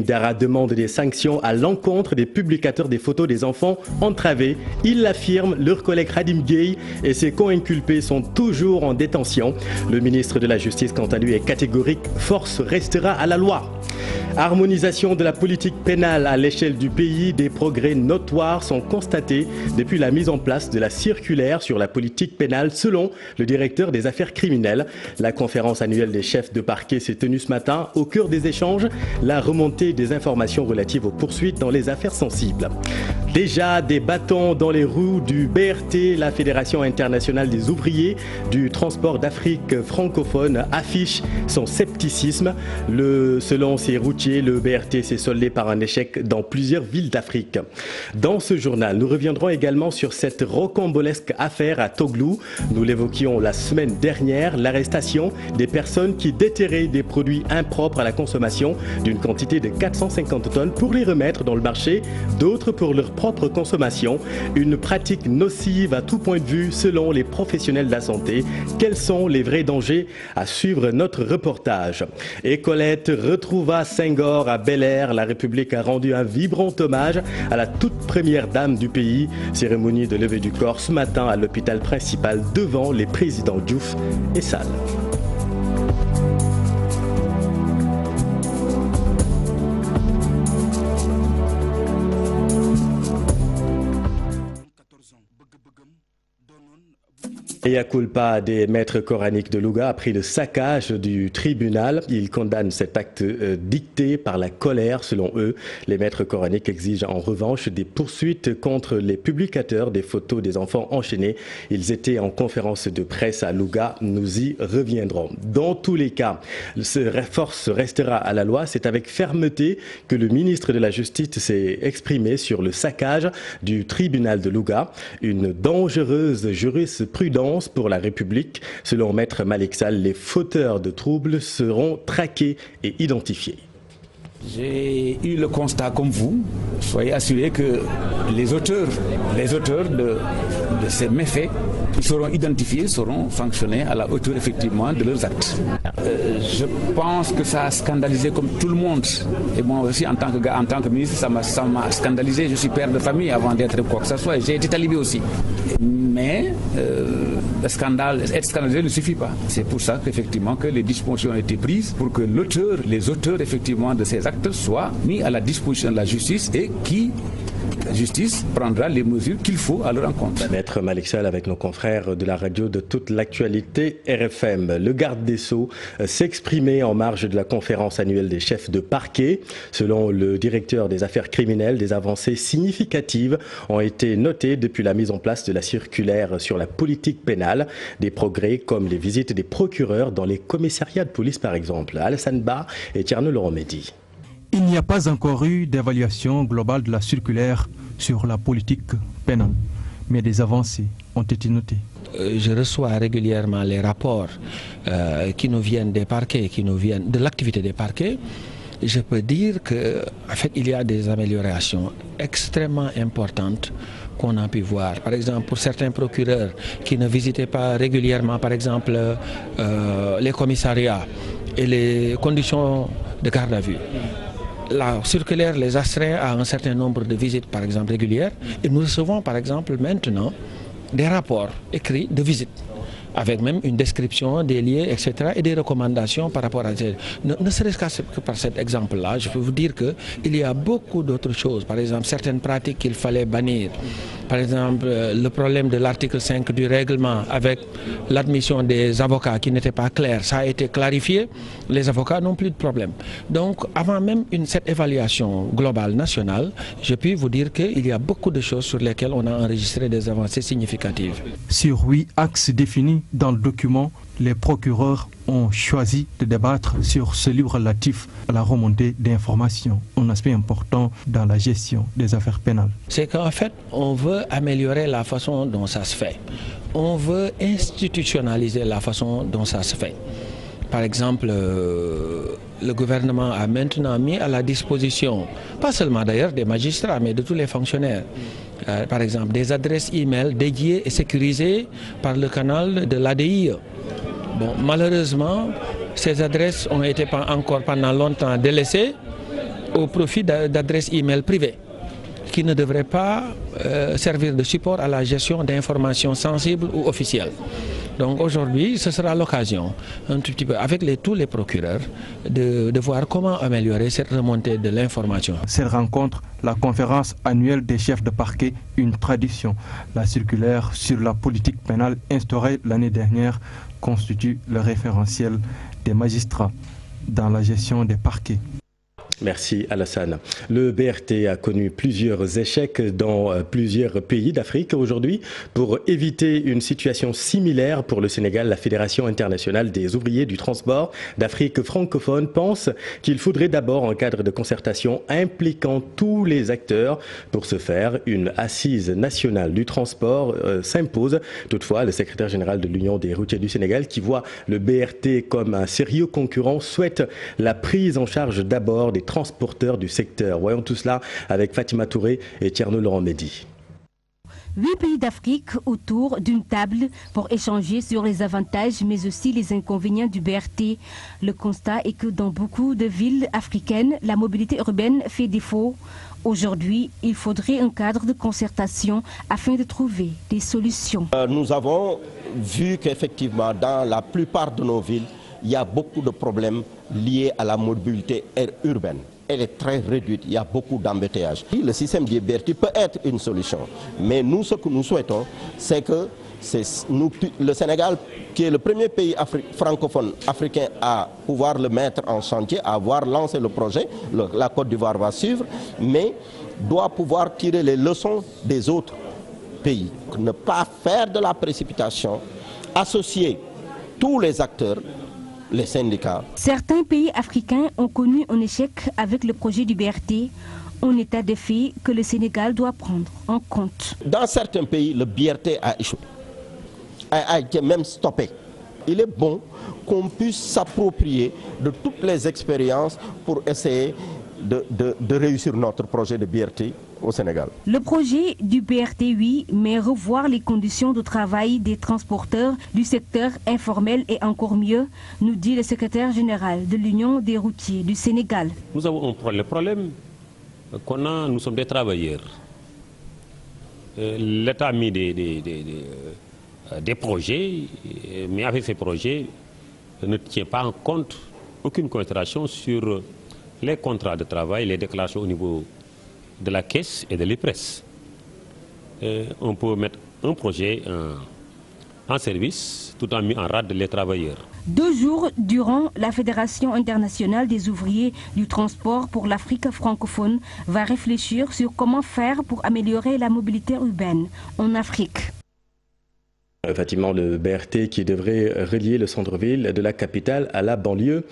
Dara demande des sanctions à l'encontre des publicateurs des photos des enfants entravés. Il l'affirme, leur collègue Khadim Gueye et ses co-inculpés sont toujours en détention. Le ministre de la Justice, quant à lui, est catégorique. Force restera à la loi. Harmonisation de la politique pénale à l'échelle du pays, des progrès notoires sont constatés depuis la mise en place de la circulaire sur la politique pénale selon le directeur des affaires criminelles. La conférence annuelle des chefs de parquet s'est tenue ce matin. Au cœur des échanges, la remontée des informations relatives aux poursuites dans les affaires sensibles. Déjà des bâtons dans les roues du BRT, la Fédération internationale des ouvriers du transport d'Afrique francophone affiche son scepticisme. Selon ses routiers, le BRT s'est soldé par un échec dans plusieurs villes d'Afrique. Dans ce journal, nous reviendrons également sur cette rocambolesque affaire à Toglou. Nous l'évoquions la semaine dernière, l'arrestation des personnes qui déterraient des produits impropres à la consommation d'une quantité de 450 tonnes pour les remettre dans le marché, d'autres pour leur propre consommation. Une pratique nocive à tout point de vue selon les professionnels de la santé. Quels sont les vrais dangers? À suivre notre reportage. Et Colette retrouva Senghor à Bel-Air. La République a rendu un vibrant hommage à la toute première dame du pays. Cérémonie de levée du corps ce matin à l'hôpital principal devant les présidents Diouf et Sall. Et à culpa des maîtres coraniques de Louga a pris le saccage du tribunal. Ils condamnent cet acte dicté par la colère. Selon eux, les maîtres coraniques exigent en revanche des poursuites contre les publicateurs des photos des enfants enchaînés. Ils étaient en conférence de presse à Louga. Nous y reviendrons. Dans tous les cas, force restera à la loi. C'est avec fermeté que le ministre de la Justice s'est exprimé sur le saccage du tribunal de Louga. Une dangereuse jurisprudence pour la République. Selon Maître Malick Sall, les fauteurs de troubles seront traqués et identifiés. J'ai eu le constat comme vous. Soyez assurés que les auteurs de ces méfaits seront identifiés, seront sanctionnés à la hauteur effectivement de leurs actes. Je pense que ça a scandalisé comme tout le monde. Et moi aussi, en tant que ministre, ça m'a scandalisé. Je suis père de famille avant d'être quoi que ce soit. J'ai été talibé aussi. Mais être scandalisé ne suffit pas. C'est pour ça qu'effectivement que les dispositions ont été prises pour que les auteurs effectivement de ces actes soient mis à la disposition de la justice et la justice prendra les mesures qu'il faut à leur encontre. Maître Malick Sall avec nos confrères de la radio de toute l'actualité RFM. Le garde des Sceaux s'exprimait en marge de la conférence annuelle des chefs de parquet. Selon le directeur des affaires criminelles, des avancées significatives ont été notées depuis la mise en place de la circulaire sur la politique pénale. Des progrès comme les visites des procureurs dans les commissariats de police par exemple. Alassane Ba et Tierno Loromedi. Il n'y a pas encore eu d'évaluation globale de la circulaire sur la politique pénale, mais des avancées ont été notées. Je reçois régulièrement les rapports qui nous viennent des parquets, qui nous viennent de l'activité des parquets. Je peux dire qu'en fait, il y a des améliorations extrêmement importantes qu'on a pu voir. Par exemple, pour certains procureurs qui ne visitaient pas régulièrement, par exemple, les commissariats et les conditions de garde à vue. La circulaire les astreint à un certain nombre de visites, par exemple, régulières. Et nous recevons, par exemple, maintenant, des rapports écrits de visites, avec même une description des lieux, etc., et des recommandations par rapport à... Ne serait-ce que par cet exemple-là, je peux vous dire qu'il y a beaucoup d'autres choses. Par exemple, certaines pratiques qu'il fallait bannir. Par exemple, le problème de l'article 5 du règlement avec l'admission des avocats qui n'était pas clair, ça a été clarifié. Les avocats n'ont plus de problème. Donc, avant même cette évaluation globale nationale, je puis vous dire qu'il y a beaucoup de choses sur lesquelles on a enregistré des avancées significatives. Sur 8 axes définis dans le document, les procureurs ont choisi de débattre sur celui relatif à la remontée d'informations, un aspect important dans la gestion des affaires pénales. C'est qu'en fait, on veut améliorer la façon dont ça se fait. On veut institutionnaliser la façon dont ça se fait. Par exemple, le gouvernement a maintenant mis à la disposition, pas seulement d'ailleurs des magistrats, mais de tous les fonctionnaires, par exemple des adresses e-mail dédiées et sécurisées par le canal de l'ADIE. Bon, malheureusement, ces adresses ont été encore pendant longtemps délaissées au profit d'adresses email privées qui ne devraient pas servir de support à la gestion d'informations sensibles ou officielles. Donc aujourd'hui, ce sera l'occasion, un tout petit peu, avec tous les procureurs, de voir comment améliorer cette remontée de l'information. Cette rencontre, la conférence annuelle des chefs de parquet, une tradition. La circulaire sur la politique pénale instaurée l'année dernière constitue le référentiel des magistrats dans la gestion des parquets. Merci Alassane. Le BRT a connu plusieurs échecs dans plusieurs pays d'Afrique aujourd'hui. Pour éviter une situation similaire pour le Sénégal, la Fédération internationale des ouvriers du transport d'Afrique francophone pense qu'il faudrait d'abord un cadre de concertation impliquant tous les acteurs. Pour ce faire, une assise nationale du transport s'impose. Toutefois, le secrétaire général de l'Union des routiers du Sénégal, qui voit le BRT comme un sérieux concurrent, souhaite la prise en charge d'abord des transporteurs du secteur. Voyons tout cela avec Fatima Touré et Tierno Laurent Mehdi. 8 pays d'Afrique autour d'une table pour échanger sur les avantages mais aussi les inconvénients du BRT. Le constat est que dans beaucoup de villes africaines, la mobilité urbaine fait défaut. Aujourd'hui, il faudrait un cadre de concertation afin de trouver des solutions. Nous avons vu qu'effectivement, dans la plupart de nos villes, il y a beaucoup de problèmes liés à la mobilité urbaine. Elle est très réduite, il y a beaucoup d'embouteillages. Le système du BRT peut être une solution, mais nous, ce que nous souhaitons, c'est que le Sénégal, qui est le premier pays francophone africain à pouvoir le mettre en chantier, à avoir lancé le projet, la Côte d'Ivoire va suivre, mais doit pouvoir tirer les leçons des autres pays. Ne pas faire de la précipitation, associer tous les acteurs, les syndicats. Certains pays africains ont connu un échec avec le projet du BRT, un état de fait que le Sénégal doit prendre en compte. Dans certains pays, le BRT a échoué, a été même stoppé. Il est bon qu'on puisse s'approprier de toutes les expériences pour essayer de réussir notre projet de BRT au Sénégal. Le projet du BRT, oui, mais revoir les conditions de travail des transporteurs du secteur informel est encore mieux, nous dit le secrétaire général de l'Union des routiers du Sénégal. Nous avons un problème. Le problème qu'on a, nous sommes des travailleurs. L'État a mis des projets, mais avec ces projets, ne tient pas en compte aucune considération sur les contrats de travail, les déclarations au niveau de la caisse et de l'IPRES. On peut mettre un projet en service tout en mis en rade les travailleurs. 2 jours durant, la Fédération internationale des ouvriers du transport pour l'Afrique francophone va réfléchir sur comment faire pour améliorer la mobilité urbaine en Afrique. Effectivement, le BRT qui devrait relier le centre-ville de la capitale à la banlieue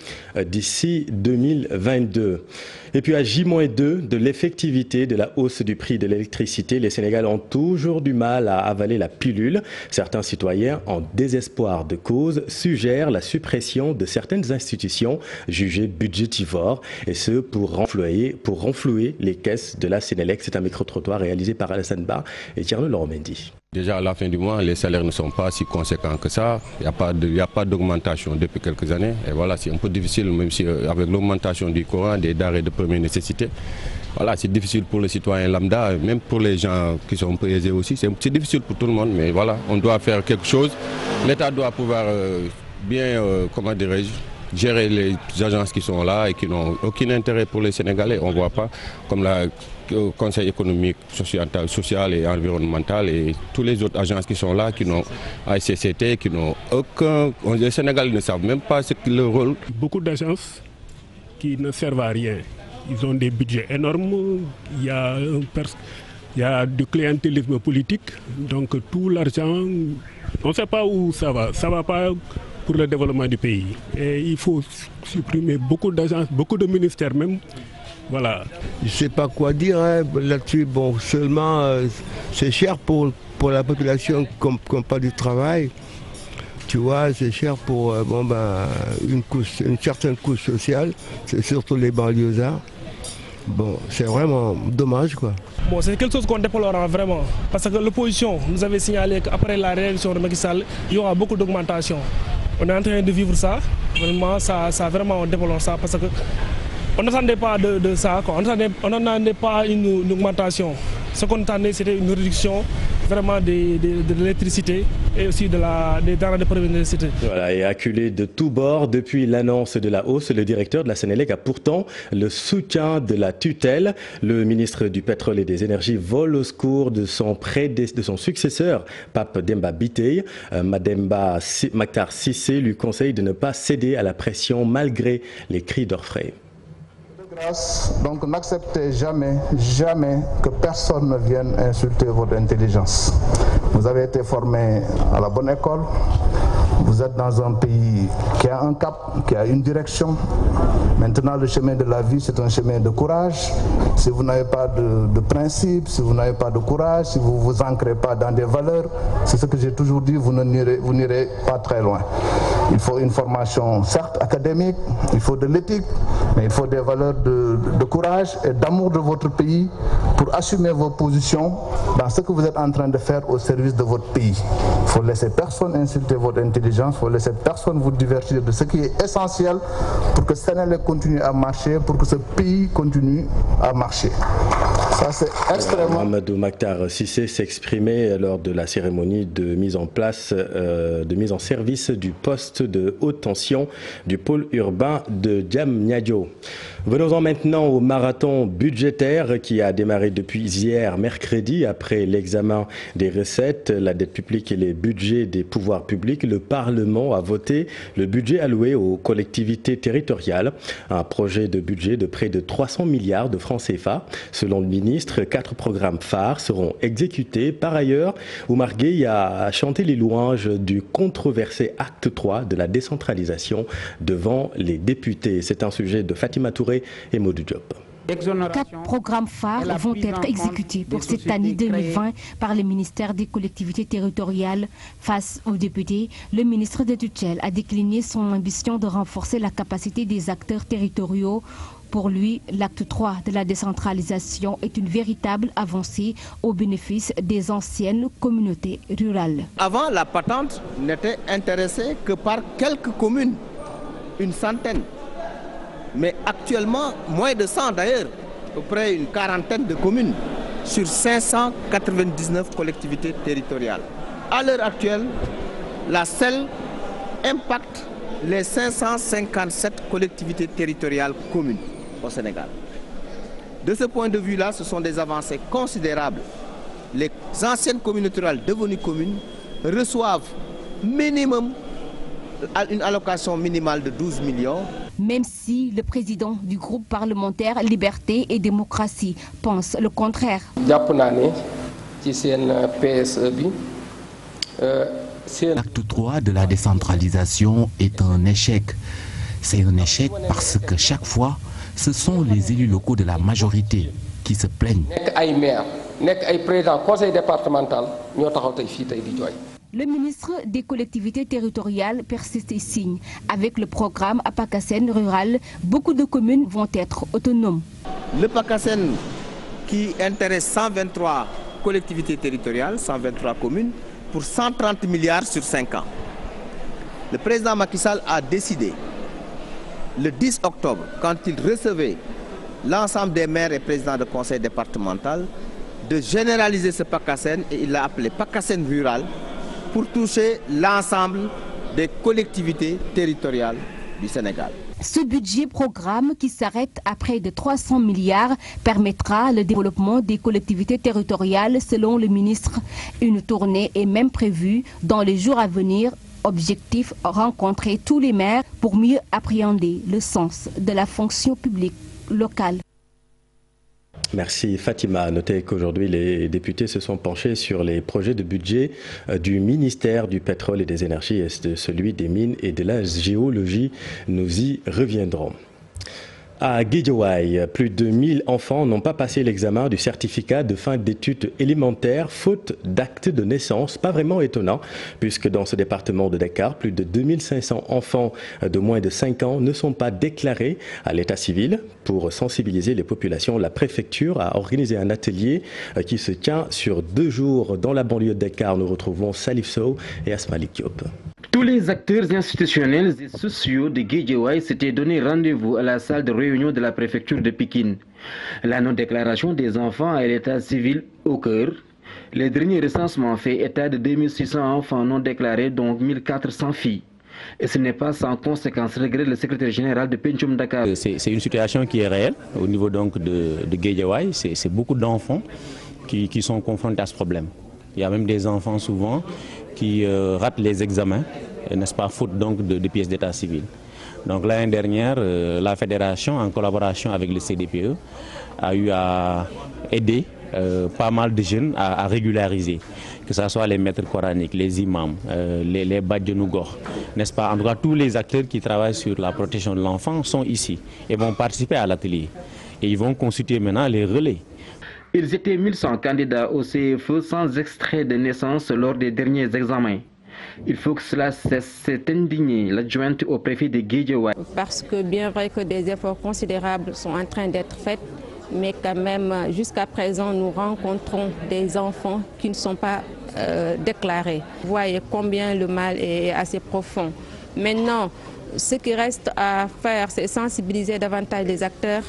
d'ici 2022. Et puis à J-2 de l'effectivité de la hausse du prix de l'électricité, les Sénégalais ont toujours du mal à avaler la pilule. Certains citoyens, en désespoir de cause, suggèrent la suppression de certaines institutions jugées budgétivores, et ce pour renflouer les caisses de la Sénélec. C'est un micro-trottoir réalisé par Alassane Ba et Tierno Laurent Mehdi. Déjà à la fin du mois, les salaires ne sont pas si conséquents que ça. Il n'y a pas d'augmentation depuis quelques années. Et voilà, c'est un peu difficile, même si avec l'augmentation du courant, des denrées de première nécessité. Voilà, c'est difficile pour les citoyens lambda, même pour les gens qui sont aisés aussi. C'est difficile pour tout le monde, mais voilà, on doit faire quelque chose. L'État doit pouvoir bien, comment dirais-je, gérer les agences qui sont là et qui n'ont aucun intérêt pour les Sénégalais. On ne voit pas comme le Conseil économique, social et environnemental et toutes les autres agences qui sont là, qui n'ont ACCT, qui n'ont aucun... Les Sénégalais ne savent même pas ce que leur rôle. Beaucoup d'agences qui ne servent à rien. Ils ont des budgets énormes, il y a du clientélisme politique, donc tout l'argent, on ne sait pas où ça va. Ça ne va pas pour le développement du pays. Et il faut supprimer beaucoup d'agences, beaucoup de ministères même. Voilà. Je ne sais pas quoi dire là-dessus. Bon, seulement c'est cher pour la population qui n'a pas du travail. Tu vois, c'est cher pour une certaine couche sociale, c'est surtout les banlieusards. Bon, c'est vraiment dommage, quoi. Bon, c'est quelque chose qu'on déplore vraiment, parce que l'opposition nous avait signalé qu'après la réélection de Macky Sall, il y aura beaucoup d'augmentation. On est en train de vivre ça, vraiment, ça vraiment on déplore ça, parce que on n'attendait pas de ça, quoi. On n'attendait pas une augmentation. Ce qu'on attendait, c'était une réduction vraiment de l'électricité et aussi des denrées de première nécessité. Voilà, et acculé de tous bords depuis l'annonce de la hausse, le directeur de la Sénélec a pourtant le soutien de la tutelle. Le ministre du Pétrole et des Énergies vole au secours de son successeur, Pape Demba Bitèye. Mademba Mactar Cissé lui conseille de ne pas céder à la pression malgré les cris d'orfraie. Donc n'acceptez jamais que personne ne vienne insulter votre intelligence. Vous avez été formé à la bonne école, vous êtes dans un pays qui a un cap, qui a une direction. Maintenant le chemin de la vie c'est un chemin de courage. Si vous n'avez pas de principe, si vous n'avez pas de courage, si vous ne vous ancrez pas dans des valeurs, c'est ce que j'ai toujours dit, vous n'irez pas très loin. Il faut une formation certes académique, il faut de l'éthique, mais il faut des valeurs de courage et d'amour de votre pays pour assumer vos positions dans ce que vous êtes en train de faire au service de votre pays. Il faut laisser personne insulter votre intelligence, il faut laisser personne vous divertir de ce qui est essentiel pour que Sénélec continue à marcher, pour que ce pays continue à marcher. Ça, c'est extrêmement... Mamadou Mactar Cissé s'exprimait lors de la cérémonie de mise en service du poste de haute tension du pôle urbain de Diamniadio. Venons-en maintenant au marathon budgétaire qui a démarré depuis hier mercredi après l'examen des recettes, la dette publique et les budgets des pouvoirs publics. Le Parlement a voté le budget alloué aux collectivités territoriales, un projet de budget de près de 300 milliards de francs CFA. Selon le ministre, 4 programmes phares seront exécutés. Par ailleurs, Oumar Gueye a chanté les louanges du controversé acte 3 de la décentralisation devant les députés. C'est un sujet de Fatima Touré et Modou Diop. 4 programmes phares vont être exécutés pour cette année 2020 par le ministère des collectivités territoriales. Face aux députés, le ministre de tutelle a décliné son ambition de renforcer la capacité des acteurs territoriaux. Pour lui, l'acte 3 de la décentralisation est une véritable avancée au bénéfice des anciennes communautés rurales. Avant, la patente n'était intéressée que par quelques communes, une centaine. Mais actuellement, moins de 100 d'ailleurs, à peu près une quarantaine de communes sur 599 collectivités territoriales. À l'heure actuelle, la SEL impacte les 557 collectivités territoriales communes au Sénégal. De ce point de vue-là, ce sont des avancées considérables. Les anciennes communautés rurales devenues communes reçoivent minimum une allocation minimale de 12 millions. Même si le président du groupe parlementaire Liberté et Démocratie pense le contraire. L'acte 3 de la décentralisation est un échec. C'est un échec parce que chaque fois, ce sont les élus locaux de la majorité qui se plaignent. Le ministre des collectivités territoriales persiste et signe. Avec le programme APACASEN rural, beaucoup de communes vont être autonomes. Le PACASEN qui intéresse 123 collectivités territoriales, 123 communes, pour 130 milliards sur 5 ans. Le président Macky Sall a décidé, le 10 octobre, quand il recevait l'ensemble des maires et présidents de conseil départemental, de généraliser ce PACASEN et il l'a appelé PACASEN rural, pour toucher l'ensemble des collectivités territoriales du Sénégal. Ce budget programme qui s'arrête à près de 300 milliards permettra le développement des collectivités territoriales selon le ministre. Une tournée est même prévue dans les jours à venir. Objectif, rencontrer tous les maires pour mieux appréhender le sens de la fonction publique locale. Merci Fatima. Notez qu'aujourd'hui les députés se sont penchés sur les projets de budget du ministère du pétrole et des énergies et de celui des mines et de la géologie. Nous y reviendrons. À Guédiawaye, plus de 1000 enfants n'ont pas passé l'examen du certificat de fin d'études élémentaires faute d'acte de naissance. Pas vraiment étonnant, puisque dans ce département de Dakar, plus de 2500 enfants de moins de 5 ans ne sont pas déclarés à l'état civil. Pour sensibiliser les populations, la préfecture a organisé un atelier qui se tient sur 2 jours dans la banlieue de Dakar. Nous retrouvons Salif Sow et Asmalik Diop. Tous les acteurs institutionnels et sociaux de Guédiawaye s'étaient donné rendez-vous à la salle de réunion de la préfecture de Pikine. La non-déclaration des enfants à l'état civil au cœur. Les derniers recensements fait état de 2600 enfants non déclarés, dont 1400 filles. Et ce n'est pas sans conséquence, regrette le secrétaire général de Pencum Dakar. C'est une situation qui est réelle au niveau donc de Guédiawaye. C'est beaucoup d'enfants qui sont confrontés à ce problème. Il y a même des enfants souvent qui ratent les examens, n'est-ce pas, faute donc de pièces d'état civil. Donc l'année dernière, la fédération, en collaboration avec le CDPE, a eu à aider pas mal de jeunes à régulariser, que ce soit les maîtres coraniques, les imams, les badjanougor, n'est-ce pas? En tout cas, tous les acteurs qui travaillent sur la protection de l'enfant sont ici et vont participer à l'atelier. Et ils vont constituer maintenant les relais. Ils étaient 1100 candidats au CFE sans extrait de naissance lors des derniers examens. Il faut que cela cesse, s'est indigné l'adjointe au préfet de Guédiawaye. Parce que bien vrai que des efforts considérables sont en train d'être faits, mais quand même jusqu'à présent nous rencontrons des enfants qui ne sont pas déclarés. Vous voyez combien le mal est assez profond. Maintenant, ce qui reste à faire, c'est sensibiliser davantage les acteurs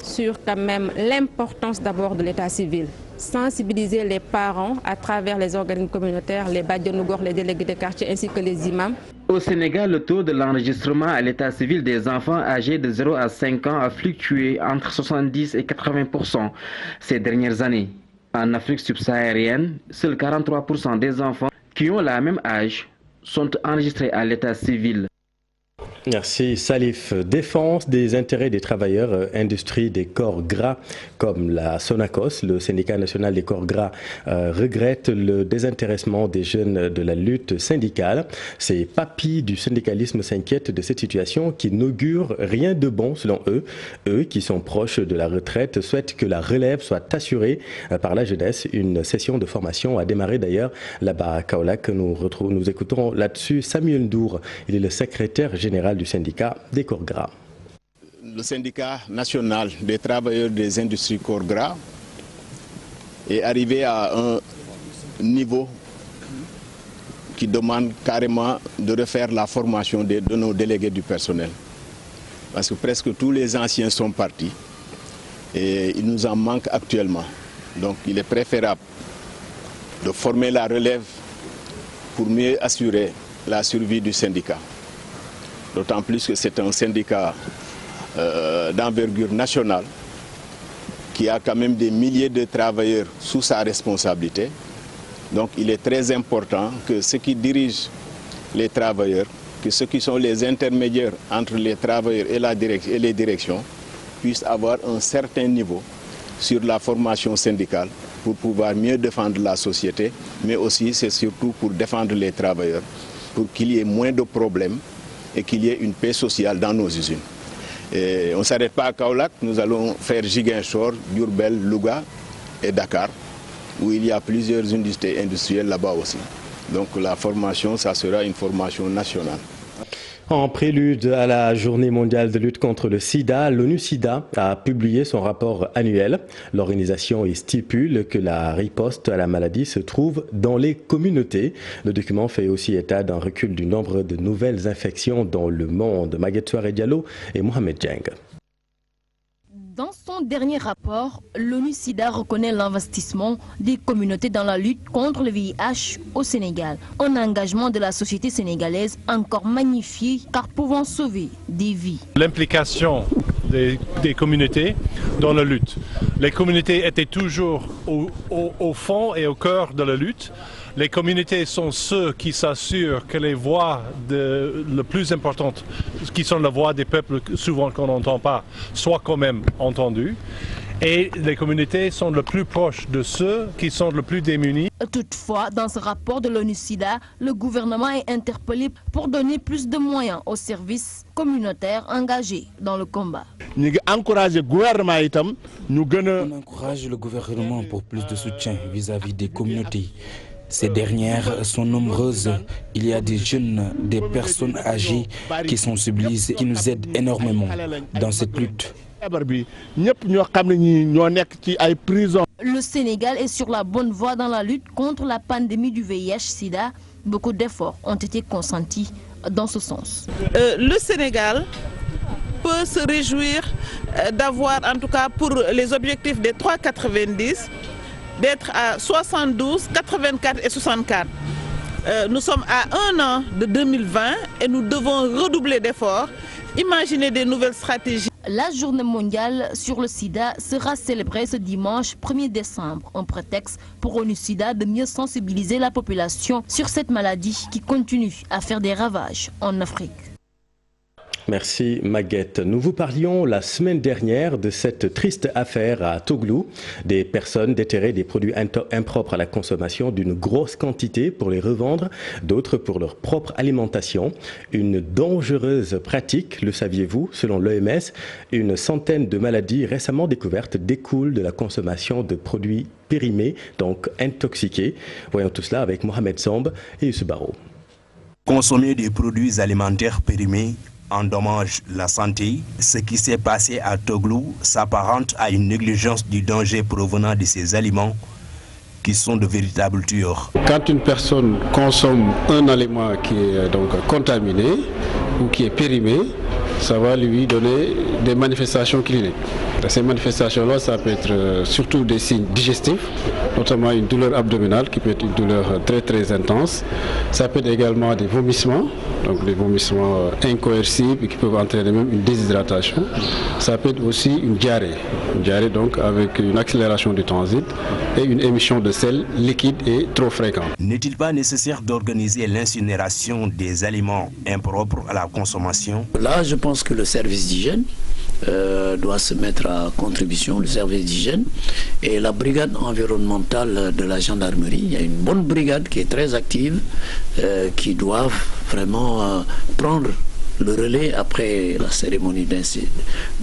sur quand même l'importance d'abord de l'état civil. Sensibiliser les parents à travers les organismes communautaires, les badjanougor, les délégués de quartier ainsi que les imams. Au Sénégal, le taux de l'enregistrement à l'état civil des enfants âgés de 0 à 5 ans a fluctué entre 70 et 80% ces dernières années. En Afrique subsaharienne, seuls 43% des enfants qui ont le même âge sont enregistrés à l'état civil. Merci Salif. Défense des intérêts des travailleurs, industrie des corps gras comme la Sonacos, le syndicat national des corps gras, regrette le désintéressement des jeunes de la lutte syndicale. Ces papis du syndicalisme s'inquiètent de cette situation qui n'augure rien de bon selon eux. Eux qui sont proches de la retraite souhaitent que la relève soit assurée par la jeunesse. Une session de formation a démarré d'ailleurs là-bas à Kaolack. Nous écoutons là-dessus Samuel Ndour. Il est le secrétaire général du syndicat des corps gras. Le syndicat national des travailleurs des industries corps gras est arrivé à un niveau qui demande carrément de refaire la formation de nos délégués du personnel. Parce que presque tous les anciens sont partis et il nous en manque actuellement. Donc il est préférable de former la relève pour mieux assurer la survie du syndicat. D'autant plus que c'est un syndicat d'envergure nationale qui a quand même des milliers de travailleurs sous sa responsabilité. Donc il est très important que ceux qui dirigent les travailleurs, que ceux qui sont les intermédiaires entre les travailleurs et les directions puissent avoir un certain niveau sur la formation syndicale pour pouvoir mieux défendre la société, mais aussi c'est surtout pour défendre les travailleurs, pour qu'il y ait moins de problèmes et qu'il y ait une paix sociale dans nos usines. Et on ne s'arrête pas à Kaolack, nous allons faire Ziguinchor, Diourbel, Louga et Dakar, où il y a plusieurs unités industrielles là-bas aussi. Donc la formation, ça sera une formation nationale. En prélude à la journée mondiale de lutte contre le sida, l'ONU-SIDA a publié son rapport annuel. L'organisation y stipule que la riposte à la maladie se trouve dans les communautés. Le document fait aussi état d'un recul du nombre de nouvelles infections dans le monde. Maguette Souare Diallo et Mohamed Djeng. Dans son dernier rapport, l'ONU-SIDA reconnaît l'investissement des communautés dans la lutte contre le VIH au Sénégal. Un engagement de la société sénégalaise encore magnifié car pouvant sauver des vies. L'implication des communautés dans la lutte. Les communautés étaient toujours au fond et au cœur de la lutte. Les communautés sont ceux qui s'assurent que les voix les plus importantes, qui sont la voix des peuples souvent qu'on n'entend pas, soient quand même entendues. Et les communautés sont le plus proches de ceux qui sont le plus démunis. Toutefois, dans ce rapport de l'ONU-SIDA, le gouvernement est interpellé pour donner plus de moyens aux services communautaires engagés dans le combat. On encourage le gouvernement pour plus de soutien vis-à-vis des communautés. Ces dernières sont nombreuses. Il y a des jeunes, des personnes âgées qui sont sensibilisées, qui nous aident énormément dans cette lutte. Le Sénégal est sur la bonne voie dans la lutte contre la pandémie du VIH-Sida. Beaucoup d'efforts ont été consentis dans ce sens. Le Sénégal peut se réjouir d'avoir, en tout cas pour les objectifs des 3,90, d'être à 72, 84 et 64. Nous sommes à 1 an de 2020 et nous devons redoubler d'efforts, imaginer des nouvelles stratégies. La journée mondiale sur le sida sera célébrée ce dimanche 1er décembre, un prétexte pour ONU-SIDA de mieux sensibiliser la population sur cette maladie qui continue à faire des ravages en Afrique. Merci Maguette. Nous vous parlions la semaine dernière de cette triste affaire à Toglou. Des personnes déterraient des produits impropres à la consommation d'une grosse quantité pour les revendre, d'autres pour leur propre alimentation. Une dangereuse pratique, le saviez-vous? Selon l'OMS, une centaine de maladies récemment découvertes découlent de la consommation de produits périmés, donc intoxiqués. Voyons tout cela avec Mohamed Samb et Youssou Baro. Consommer des produits alimentaires périmés endommage la santé. Ce qui s'est passé à Toglou s'apparente à une négligence du danger provenant de ces aliments qui sont de véritables tueurs. Quand une personne consomme un aliment qui est donc contaminé ou qui est périmé, ça va lui donner des manifestations cliniques. Ces manifestations-là, ça peut être surtout des signes digestifs, notamment une douleur abdominale qui peut être une douleur très très intense. Ça peut être également des vomissements, donc des vomissements incoercibles qui peuvent entraîner même une déshydratation. Ça peut être aussi une diarrhée donc avec une accélération du transit et une émission de sel liquide et trop fréquente. N'est-il pas nécessaire d'organiser l'incinération des aliments impropres à la consommation? Là, je pense que le service d'hygiène doit se mettre à contribution, le service d'hygiène et la brigade environnementale de la gendarmerie. Il y a une bonne brigade qui est très active, qui doivent vraiment prendre le relais après la cérémonie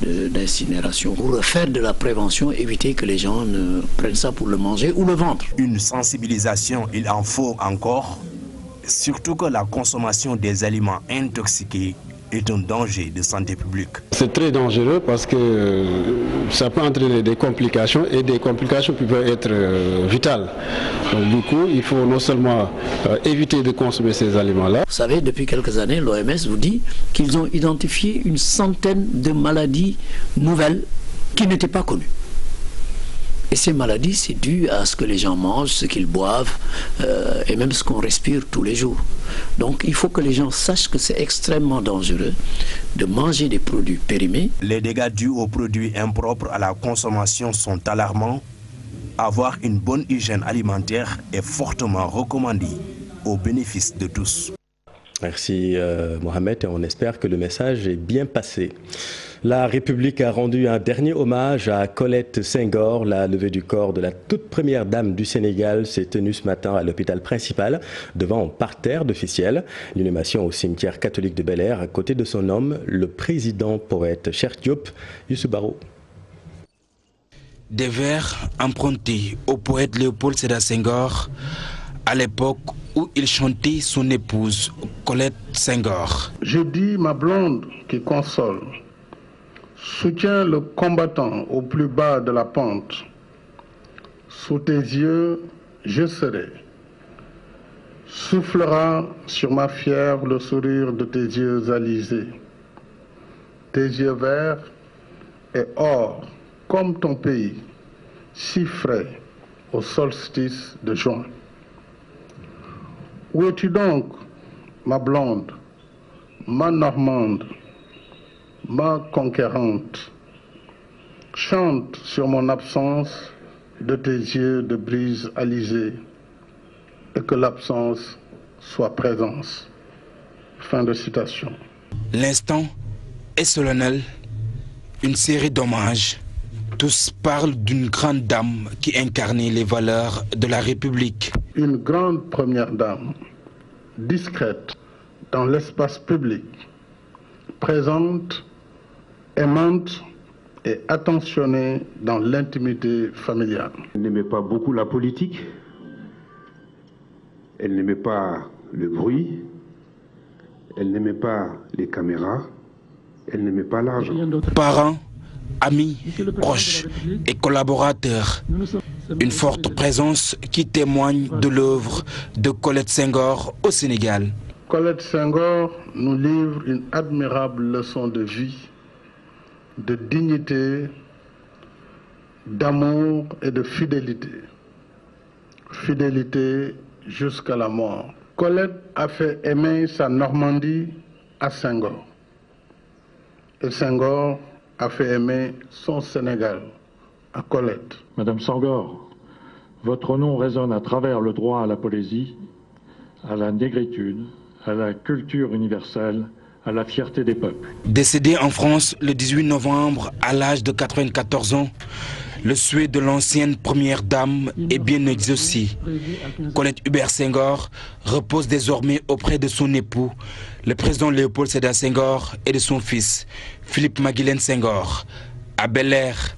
d'incinération pour faire de la prévention, éviter que les gens ne prennent ça pour le manger ou le vendre. Une sensibilisation, il en faut encore, surtout que la consommation des aliments intoxiqués est un danger de santé publique. C'est très dangereux parce que ça peut entraîner des complications et des complications qui peuvent être vitales. Donc du coup, il faut non seulement éviter de consommer ces aliments-là. Vous savez, depuis quelques années, l'OMS vous dit qu'ils ont identifié une centaine de maladies nouvelles qui n'étaient pas connues. Et ces maladies, c'est dû à ce que les gens mangent, ce qu'ils boivent et même ce qu'on respire tous les jours. Donc il faut que les gens sachent que c'est extrêmement dangereux de manger des produits périmés. Les dégâts dus aux produits impropres à la consommation sont alarmants. Avoir une bonne hygiène alimentaire est fortement recommandé au bénéfice de tous. Merci Mohamed et on espère que le message est bien passé. La République a rendu un dernier hommage à Colette Senghor. La levée du corps de la toute première dame du Sénégal s'est tenue ce matin à l'hôpital principal, devant un parterre d'officiels. L'inhumation au cimetière catholique de Bel-Air, à côté de son homme, le président poète Cheikh Diop, Youssou Baro. Des vers empruntés au poète Léopold Sédar Senghor à l'époque où il chantait son épouse Colette Senghor. Je dis ma blonde qui console, soutiens le combattant au plus bas de la pente. Sous tes yeux, je serai. Soufflera sur ma fièvre le sourire de tes yeux alisés. Tes yeux verts et or comme ton pays, si frais au solstice de juin. Où es-tu donc, ma blonde, ma normande, ma conquérante? Chante sur mon absence de tes yeux de brise alisée et que l'absence soit présence. Fin de citation. L'instant est solennel, une série d'hommages. Tous parlent d'une grande dame qui incarnait les valeurs de la République. Une grande première dame, discrète dans l'espace public, présente, aimante et attentionnée dans l'intimité familiale. Elle n'aimait pas beaucoup la politique, elle n'aimait pas le bruit, elle n'aimait pas les caméras, elle n'aimait pas l'argent. Parents, amis, proches et collaborateurs, Une forte présence qui témoigne de l'œuvre de Colette Senghor au Sénégal. Colette Senghor nous livre une admirable leçon de vie, de dignité, d'amour et de fidélité. Fidélité jusqu'à la mort. Colette a fait aimer sa Normandie à Senghor. Et Senghor a fait aimer son Sénégal à Colette. Madame Senghor, votre nom résonne à travers le droit à la poésie, à la négritude, à la culture universelle, à la fierté des peuples. Décédée en France le 18 novembre à l'âge de 94 ans, le souhait de l'ancienne première dame est bien exaucé. Colette Hubert Senghor repose désormais auprès de son époux, le président Léopold Sédar Senghor, et de son fils, Philippe Maguilène Senghor, à Bel-Air.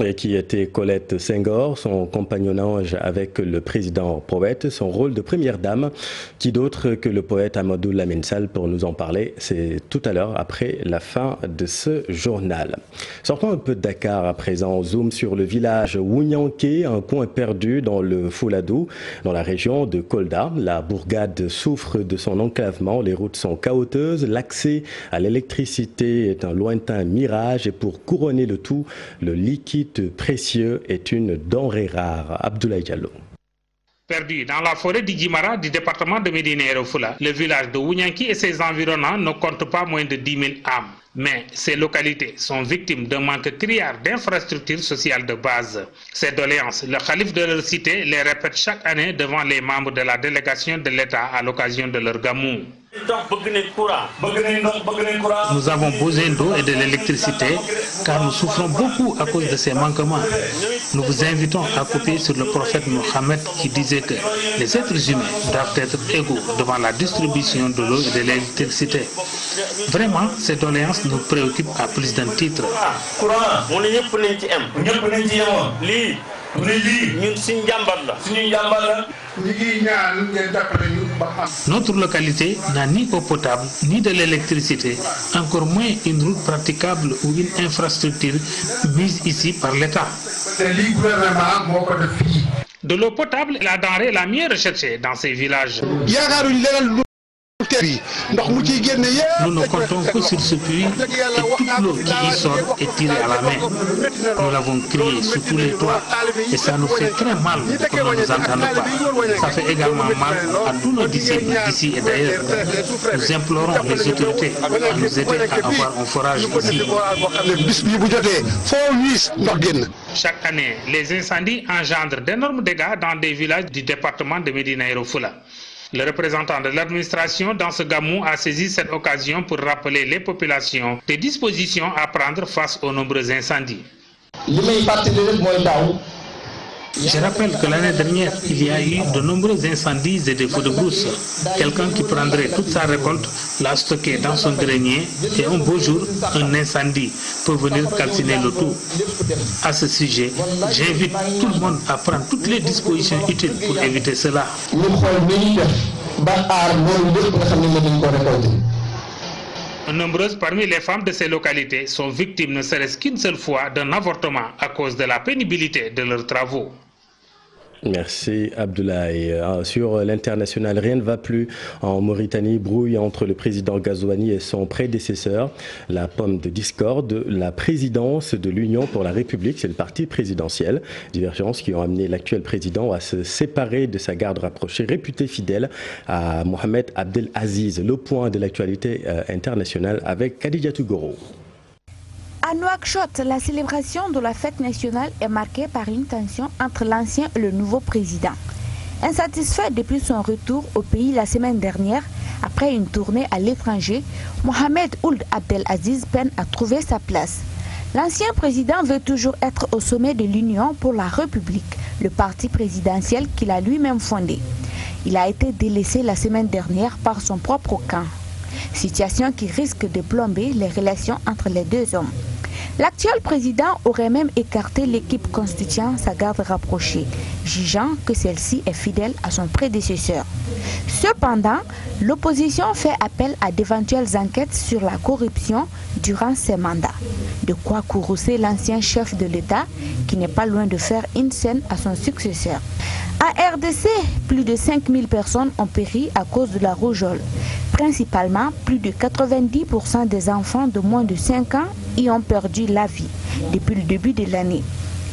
Et qui était Colette Senghor, son compagnonnage avec le président poète, son rôle de première dame. Qui d'autre que le poète Amadou Lamine Sall pour nous en parler? C'est tout à l'heure après la fin de ce journal. Sortons un peu de Dakar à présent. Zoom sur le village Wounyanké, un coin perdu dans le Fouladou, dans la région de Kolda. La bourgade souffre de son enclavement. Les routes sont chaotiques. L'accès à l'électricité est un lointain mirage. Et pour couronner le tout, le liquide précieux est une denrée rare. Abdoulaye Diallo. Perdu dans la forêt d'Idjimara du département de Médina Yoro Foulah, le village de Wounyanki et ses environnants ne comptent pas moins de 10 000 âmes. Mais ces localités sont victimes d'un manque criard d'infrastructures sociales de base. Ces doléances, le calife de leur cité les répète chaque année devant les membres de la délégation de l'État à l'occasion de leur gamou. Nous avons besoin d'eau et de l'électricité car nous souffrons beaucoup à cause de ces manquements. Nous vous invitons à copier sur le prophète Mohammed qui disait que les êtres humains doivent être égaux devant la distribution de l'eau et de l'électricité. Vraiment, ces doléances nous préoccupent à plus d'un titre. Notre localité n'a ni eau potable, ni de l'électricité, encore moins une route praticable ou une infrastructure mise ici par l'État. De l'eau potable est la denrée la mieux recherchée dans ces villages. Nous ne comptons que sur ce puits et toute l'eau qui y sort est tirée à la main. Nous l'avons crié sous tous les toits et ça nous fait très mal qu'on ne nous entende pas. Ça fait également mal à tous nos disciples d'ici et d'ailleurs. Nous implorons les autorités à nous aider à avoir un forage ici. Chaque année, les incendies engendrent d'énormes dégâts dans des villages du département de Médina Yoro Foulah. Le représentant de l'administration dans ce gamou a saisi cette occasion pour rappeler les populations des dispositions à prendre face aux nombreux incendies. Je rappelle que l'année dernière, il y a eu de nombreux incendies et des feux de brousse. Quelqu'un qui prendrait toute sa récolte, la stocker dans son grenier et un beau jour, un incendie peut venir calciner le tout. À ce sujet, j'invite tout le monde à prendre toutes les dispositions utiles pour éviter cela. Nombreuses parmi les femmes de ces localités sont victimes ne serait-ce qu'une seule fois d'un avortement à cause de la pénibilité de leurs travaux. Merci Abdoulaye. Sur l'international, rien ne va plus en Mauritanie. Brouille entre le président Ghazouani et son prédécesseur. La pomme de discorde, la présidence de l'Union pour la République, c'est le parti présidentiel. Divergences qui ont amené l'actuel président à se séparer de sa garde rapprochée, réputée fidèle à Mohamed Abdelaziz. Le point de l'actualité internationale avec Khadijatou Goro. À Nouakchott, la célébration de la fête nationale est marquée par une tension entre l'ancien et le nouveau président. Insatisfait depuis son retour au pays la semaine dernière, après une tournée à l'étranger, Mohamed Ould Abdelaziz peine à trouver sa place. L'ancien président veut toujours être au sommet de l'Union pour la République, le parti présidentiel qu'il a lui-même fondé. Il a été délaissé la semaine dernière par son propre camp. Situation qui risque de plomber les relations entre les deux hommes. L'actuel président aurait même écarté l'équipe constituant sa garde rapprochée, jugeant que celle-ci est fidèle à son prédécesseur. Cependant, l'opposition fait appel à d'éventuelles enquêtes sur la corruption durant ses mandats. De quoi courroucer l'ancien chef de l'État qui n'est pas loin de faire une scène à son successeur. À RDC, plus de 5000 personnes ont péri à cause de la rougeole. Principalement, plus de 90% des enfants de moins de 5 ans y ont perdu la vie depuis le début de l'année.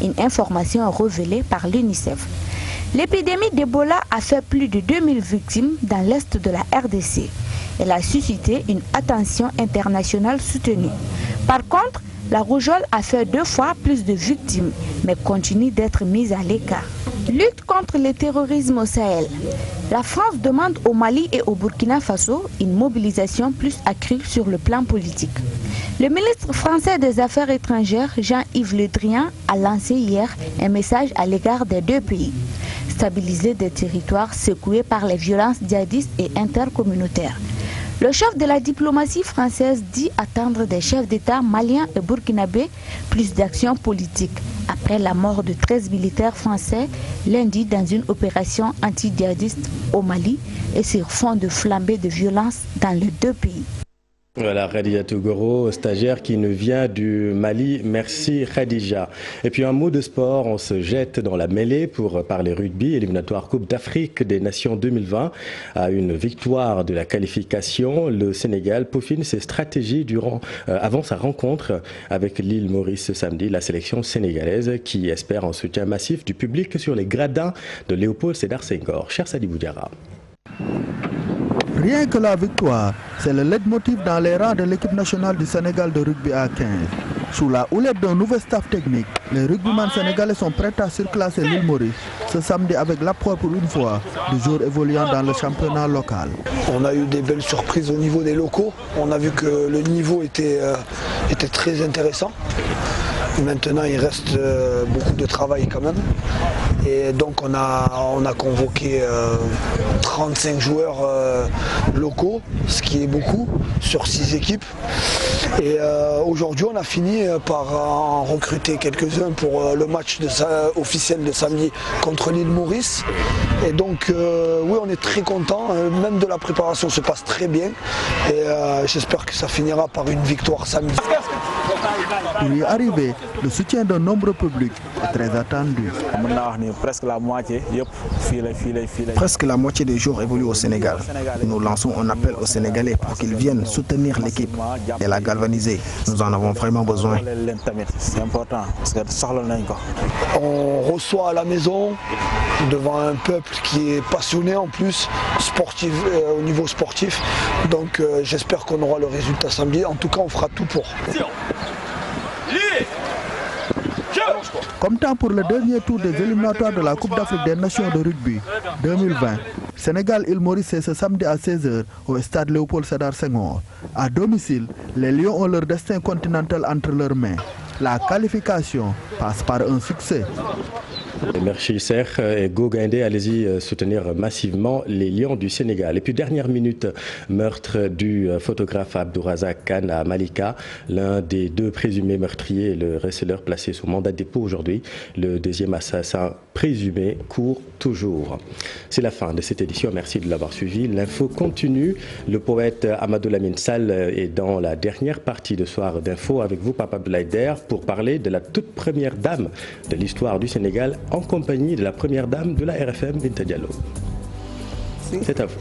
Une information révélée par l'UNICEF. L'épidémie d'Ebola a fait plus de 2000 victimes dans l'est de la RDC. Elle a suscité une attention internationale soutenue. Par contre, la rougeole a fait 2 fois plus de victimes, mais continue d'être mise à l'écart. Lutte contre le terrorisme au Sahel. La France demande au Mali et au Burkina Faso une mobilisation plus accrue sur le plan politique. Le ministre français des Affaires étrangères, Jean-Yves Le Drian, a lancé hier un message à l'égard des 2 pays. Stabiliser des territoires secoués par les violences djihadistes et intercommunautaires. Le chef de la diplomatie française dit attendre des chefs d'État maliens et burkinabés plus d'actions politiques après la mort de 13 militaires français lundi dans une opération anti-djihadiste au Mali et sur fond de flambée de violence dans les 2 pays. Voilà, Khadija Tougoro, stagiaire qui nous vient du Mali. Merci Khadija. Et puis un mot de sport, on se jette dans la mêlée pour parler rugby. Éliminatoire Coupe d'Afrique des Nations 2020 à une victoire de la qualification. Le Sénégal peaufine ses stratégies avant sa rencontre avec l'île Maurice ce samedi. La sélection sénégalaise qui espère un soutien massif du public sur les gradins de Léopold Sédar Senghor. Cher Sadibou Diarra. Rien que la victoire, c'est le leitmotiv dans les rangs de l'équipe nationale du Sénégal de rugby à 15. Sous la houlette d'un nouveau staff technique, les rugbyman sénégalais sont prêts à surclasser l'île Maurice ce samedi avec l'apport pour une fois du jour évoluant dans le championnat local. On a eu des belles surprises au niveau des locaux. On a vu que le niveau était très intéressant. Maintenant, il reste beaucoup de travail quand même. Et donc, on a convoqué 35 joueurs locaux, ce qui est beaucoup, sur 6 équipes. Et aujourd'hui, on a fini par en recruter quelques-uns pour le match officiel de samedi contre l'île Maurice. Et donc, oui, on est très contents. Même de la préparation se passe très bien. Et j'espère que ça finira par une victoire samedi. Pour y arriver, le soutien d'un nombre public est très attendu. Presque la moitié des joueurs évoluent au Sénégal. Nous lançons un appel aux Sénégalais pour qu'ils viennent soutenir l'équipe et la galvaniser. Nous en avons vraiment besoin. On reçoit à la maison devant un peuple qui est passionné en plus, sportif, au niveau sportif. Donc j'espère qu'on aura le résultat samedi. En tout cas, on fera tout pour. Comme temps pour le dernier tour des éliminatoires de la Coupe d'Afrique des Nations de rugby 2020, Sénégal-Île Maurice c'est ce samedi à 16h au stade Léopold Sédar Senghor. À domicile, les Lions ont leur destin continental entre leurs mains. La qualification passe par un succès. Merci Serge et Go Gaindé, allez-y soutenir massivement les Lions du Sénégal. Et puis dernière minute, meurtre du photographe Abdourazak Khan à Malika, l'un des 2 présumés meurtriers et le receleur placé sous mandat de dépôt aujourd'hui. Le deuxième assassin présumé court toujours. C'est la fin de cette édition, merci de l'avoir suivi. L'info continue, le poète Amadou Lamine Sall est dans la dernière partie de Soir d'Info avec vous, Papa Blaider, pour parler de la toute première dame de l'histoire du Sénégal en compagnie de la première dame de la RFM, Binta Diallo. C'est à vous.